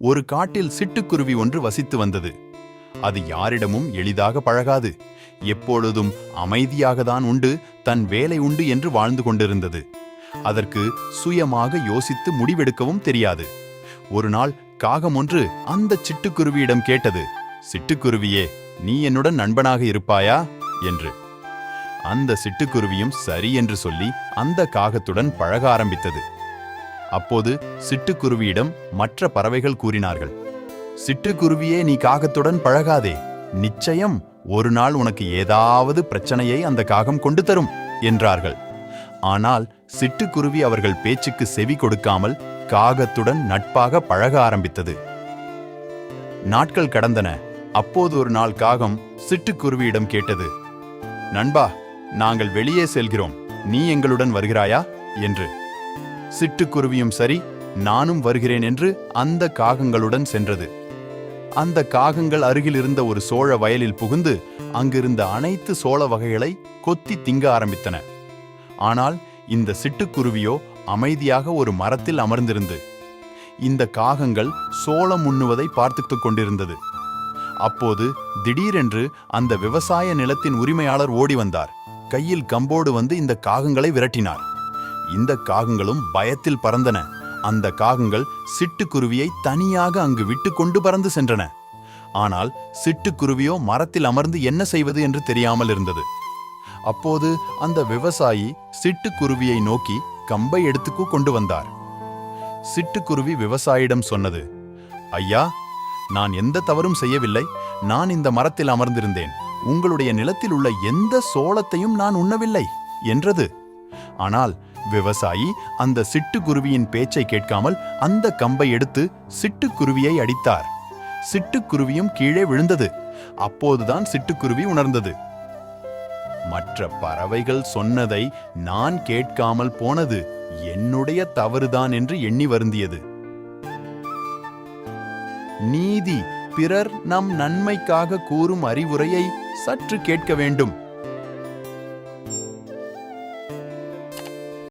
ஒரு காட்டில் சிட்டுக்குருவி ஒன்று வசித்து வந்தது. அது யாரிடமும் எளிதாக பழகாது. எப்பொழுதும் அமைதியாகத்தான் உண்டு, தன் வேலை உண்டு என்று வாழ்ந்து கொண்டிருந்தது. அதற்கு சுயமாக யோசித்து முடிவெடுக்கவும் தெரியாது. ஒரு நாள் காகம் ஒன்று அந்த சிட்டுக்குருவியிடம் கேட்டது, சிட்டுக்குருவியே, நீ என்னுடன் நண்பனாக இருப்பாயா என்று. அந்த சிட்டுக்குருவியும் சரி என்று சொல்லி அந்த காகத்துடன் பழக ஆரம்பித்தது. அப்போது சிட்டுக்குருவியிடம் மற்ற பறவைகள் கூறினார்கள், சிட்டுக்குருவியே, நீ காகத்துடன் பழகாதே. நிச்சயம் ஒரு நாள் உனக்கு ஏதாவது பிரச்சனையை அந்த காகம் கொண்டு தரும் என்றார்கள். ஆனால் சிட்டுக்குருவி அவர்கள் பேச்சுக்கு செவி கொடுக்காமல் காகத்துடன் நட்பாக பழக ஆரம்பித்தது. நாட்கள் கடந்தன. அப்போது ஒரு நாள் காகம் சிட்டுக்குருவியிடம் கேட்டது, நண்பா, நாங்கள் வெளியே செல்கிறோம், நீ எங்களுடன் வருகிறாயா என்று. சிட்டுக்குருவியும் சரி, நானும் வருகிறேன் என்று அந்த காகங்களுடன் சென்றது. அந்த காகங்கள் அருகில் இருந்த ஒரு சோழ வயலில் புகுந்து அங்கிருந்த அனைத்து சோள வகைகளை கொத்தி திங்க ஆரம்பித்தன. ஆனால் இந்த சிட்டுக்குருவியோ அமைதியாக ஒரு மரத்தில் அமர்ந்திருந்து இந்த காகங்கள் சோளம் உண்ணுவதை பார்த்துக் கொண்டிருந்தது. அப்போது திடீரென்று அந்த விவசாய நிலத்தின் உரிமையாளர் ஓடி வந்தார். கையில் கம்போடு வந்து இந்த காகங்களை விரட்டினார். இந்த காகங்களும் பயத்தில் பறந்தன. அந்த காகங்கள் சிட்டுக்குருவியை தனியாக அங்கு விட்டு கொண்டு பறந்து சென்றன. ஆனால் சிட்டுக்குருவியோ மரத்தில் அமர்ந்து என்ன செய்வது என்று தெரியாமல் இருந்தது. அப்போது அந்த விவசாயி சிட்டுக்குருவியை நோக்கி கம்பை எடுத்துக்கு கொண்டு வந்தார். சிட்டுக்குருவி விவசாயியிடம் சொன்னது, ஐயா, நான் எந்த தவறும் செய்யவில்லை. நான் இந்த மரத்தில் அமர்ந்திருந்தேன். உங்களுடைய நிலத்தில் உள்ள எந்த சோளத்தையும் நான் உண்ணவில்லை என்றது. ஆனால் விவசாயி அந்த சிட்டுக்குருவியின் பேச்சை கேட்காமல் அந்த கம்பை எடுத்து சிட்டுக்குருவியை அடித்தார். சிட்டுக்குருவியும் கீழே விழுந்தது. அப்போதுதான் சிட்டுக்குருவி உணர்ந்தது, மற்ற பறவைகள் சொன்னதை நான் கேட்காமல் போனது என்னுடைய தவறுதான் என்று எண்ணி வருந்தியது. நீதி, பிறர் நம் நன்மைக்காக கூறும் அறிவுரையை சற்று கேட்க வேண்டும்.